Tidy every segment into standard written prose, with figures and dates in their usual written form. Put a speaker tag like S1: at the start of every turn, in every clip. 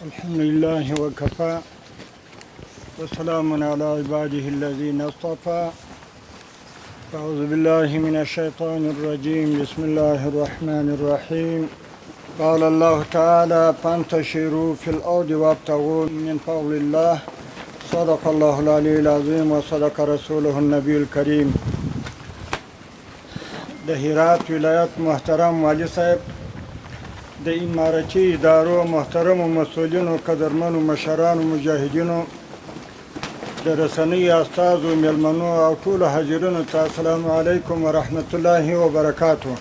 S1: الحمد لله وكفى وسلام على عباده الذين اصطفى. أعوذ بالله من الشيطان الرجيم. بسم الله الرحمن الرحيم. قال الله تعالى فانتشروا في الأرض وابتغوا من فضل الله. صدق الله العلي العظيم وصدق رسوله النبي الكريم. د هرات ولایت محترم والی صاحب، د امارتي ادارو محترمو مسؤلینو، قدرمنو مشرانو، مجاهدینو، د رسنۍ استازو، میلمنو او ټولو حاضرینو ته السلام علیکم ورحمت الله وبرکاتو.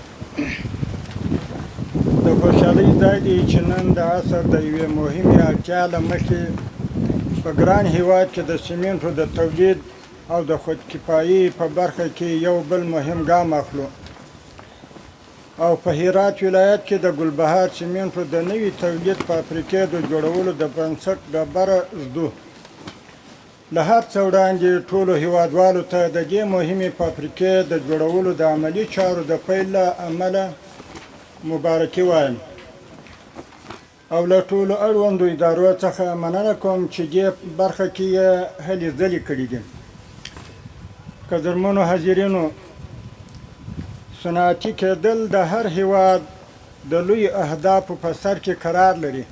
S1: د خوشحالۍ ځای دی چې نن د عصر د یوې مهمې اړتیا له مخې په ګران هیواد کې د سیمنټو د تولید او د خودکفایي په برخه کې یو بل مهم ګام اخلو. او په هرات ولایت کې د ګلبهار سیمنټو د نوي تولید فابریکې د جوړولو د بنسټ ډبره ږدو. له هر څه وړاندې ټولو هیوادوالو ته د دې مهمې فابریکې د جوړولو د عملي چارو د پیل له امله مبارکي وایم او له ټولو اړوندو ادارو څخه مننه کوم چې دې برخه کې یې هلې ځلې کړي دي. قدرمنو حاضرینو، صنعتي کېدل د هر هیواد د لوی اهدافو په سر کې قرار لري.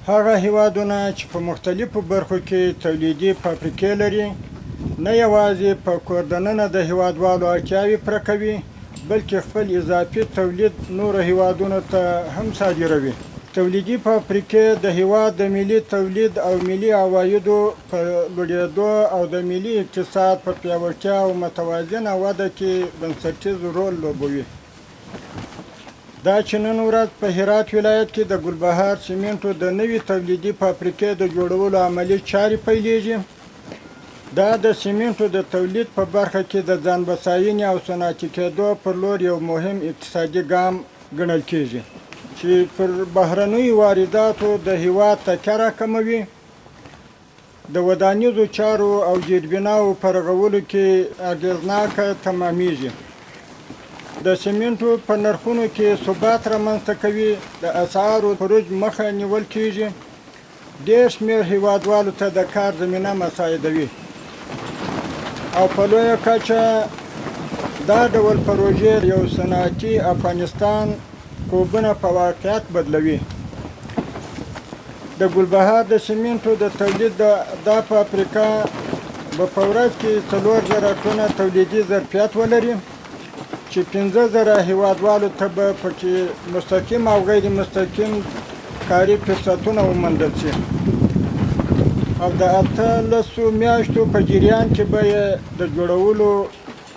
S1: هغه هیوادونه چې په مختلفو برخو کې تولیدي فابریکې لري نه یوازې په کور دننه د هیوادوالو اړتیاوې پوره کوي، بلکې خپل اضافي تولید نورو هیوادونو ته هم صادروي. تولیدي فابریکې د هیواد د ملي تولید او ملي عوایدو په لوړېدو او د ملي اقتصاد په پیاوړتیا او متوازنه وده کې بنسټیز رول لوبوي. دا چې نن ورځ په هرات ولایت کې د ګلبهار سیمنټو د نوي تولیدي فابریکې د جوړولو عملي چارې پیلېږي، دا د سیمنټو د تولید په برخه کې د ځان بساینې او صنعتي کېدو پر لور یو مهم اقتصادي ګام ګڼل کېږي چې پر بهرنیو وارداتو د هیواد تکیه راکموي، د ودانیزو چارو او زیربناو په رغولو کې اغېزناکه تمامیږي، د سیمنټو په نرخونو کې ثبات رامنځته کوي، د اسعارو خروج مخه نیول کېږي، ډېر شمېر هیوادوالو ته د کار زمینه مساعدوي او په لویه کچه دا ډول پروژې یو صنعتي افغانستان خوبونه په واقعیت بدلوي. د ګلبهار د سیمنټو د تولید دا فابریکه به په ورځ کې 4000 ټنه تولیدي ظرفیت ولري چې 15000 هیوادوالو ته به پکې مستقیم او غیر مستقیم کاري فرصتونه وموندل شي او د 18 میاشتو په جریان کې به د جوړولو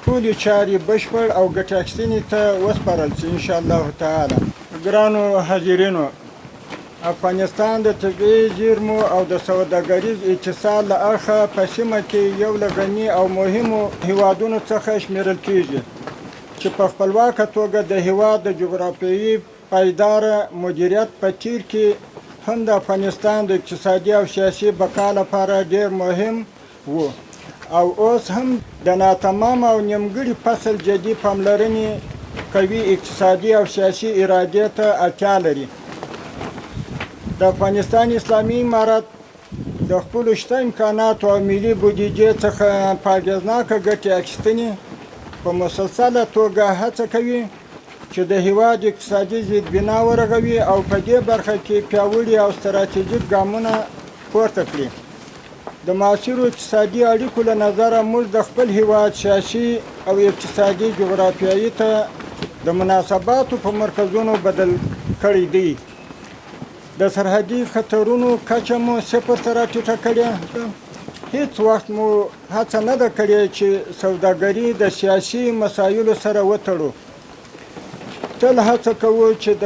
S1: ټولې چارې بشپړ او ګټه اخیستنې ته وسپارل شي انشاءالله تعالی. ګرانو حاضرینو، افغانستان د طبیعي زیرمو او د سوداګریز اتصال له اړخه په سیمه کې یو له غني او مهمو هیوادونو څخه شمیرل کیږي چې په خپلواکه توګه د هیواد د جغرافیایي پایداره مدیریت په تیر کې هم د افغانستان د اقتصادي او سیاسي بقا لپاره ډیر مهم و او اوس هم د ناتمام او نیمګړي فصل جدي پاملرنې قوي اقتصادي او سیاسي ارادې ته اړتیا لري. د افغانستان اسلامي امارت د خپلو شته امکاناتو او ملي بودیجې څخه په اغېزناکه ګټې اخیستنې په مسلسله توګه هڅه کوي چې د هیواد اقتصادي زیربنا ورغوي او په دې برخه کې پیاوړي او ستراتیژیک ګامونه پورته کړي. د معاصرو اقتصادي اړیکو له نظره موږ د خپل هیواد سیاسي او اقتصادي جغرافیایي ته د مناسباتو په مرکزونو بدل کړی دی. د سرحدي خطرونو کچه مو 0 سره ټیټه کړې، هیڅ وخت مو هڅه نه ده کړې چې سوداګري د سیاسي مسایلو سره وتړو. تل هڅه کوو چې د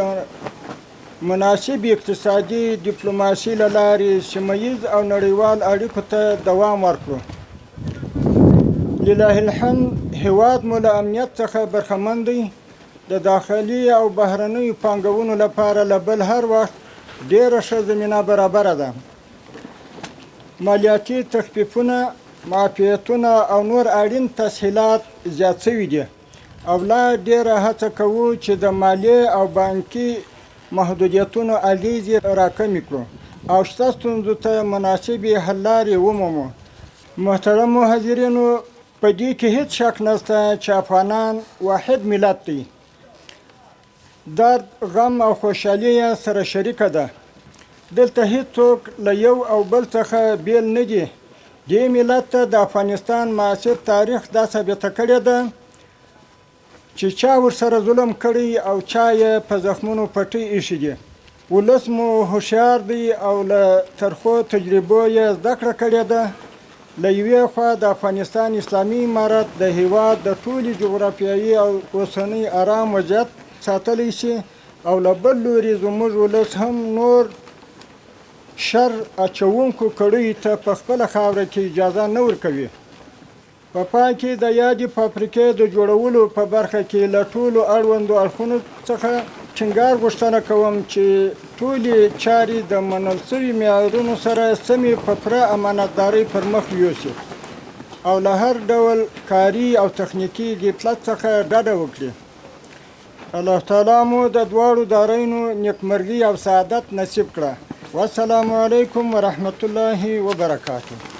S1: مناسب اقتصادي ډیپلوماسي له لارې سیمهییز او نړیوال اړیکو ته دوام ورکړو. لله الحمد، هیواد مو له امنیت څخه برخمن دی. د داخلي او بهرنیو پانګونو لپاره له بل هر وخت ډیره ښه زمینه برابره ده. مالیاتي تخفیفونه، معافیتونه او نور اړین تسهیلات زیات شوي دي او لا ډیره هڅه کوو چې د مالیې او بانکي محدودیتونو اغیزې راکمې کړو او شته ستونزو ته مناسبې حل لارې ومومو. محترمو حاضرینو، په دې کې هیڅ شک نشته چې افغانان واحد ملت دی. درد، غم او خوشحالي یې سره شریکه ده. دلته هیڅوک له یو او بل څخه بیل نه دي. دې ملت ته د افغانستان معاصر تاریخ دا ثابته کړې ده چې چا ورسره ظلم کړی او چا یې په زخمونو پټۍ ایښي دي. ولس مو هوښیار دی او له ترخو تجربو یې زده کړه کړې ده. له یوې خوا د افغانستان اسلامي امارت د هیواد د ټولې جغرافیایي او اوسنۍ ارام وضعیت ساتلی شي او له بل لوري زموږ ولس هم نور شر اچوونکو کړیو ته په خپله خاوره کې اجازه نه ورکوي. په پای کې د یادې فابریکې د جوړولو په برخه کې له ټولو اړوندو اړخونو څخه ټینګار غوښتنه کوم چې ټولې چارې د منل شوي معیارونو سره سمې په پوره امانتدارۍ پر مخ یوسي او له هر ډول کاري او تخنیکي غفلت څخه ډډه وکړي. الله تعالی مو د دواړو دارینو نیکمرغي او سعادت نصیب کړه. والسلام علیکم ورحمت الله وبرکاته.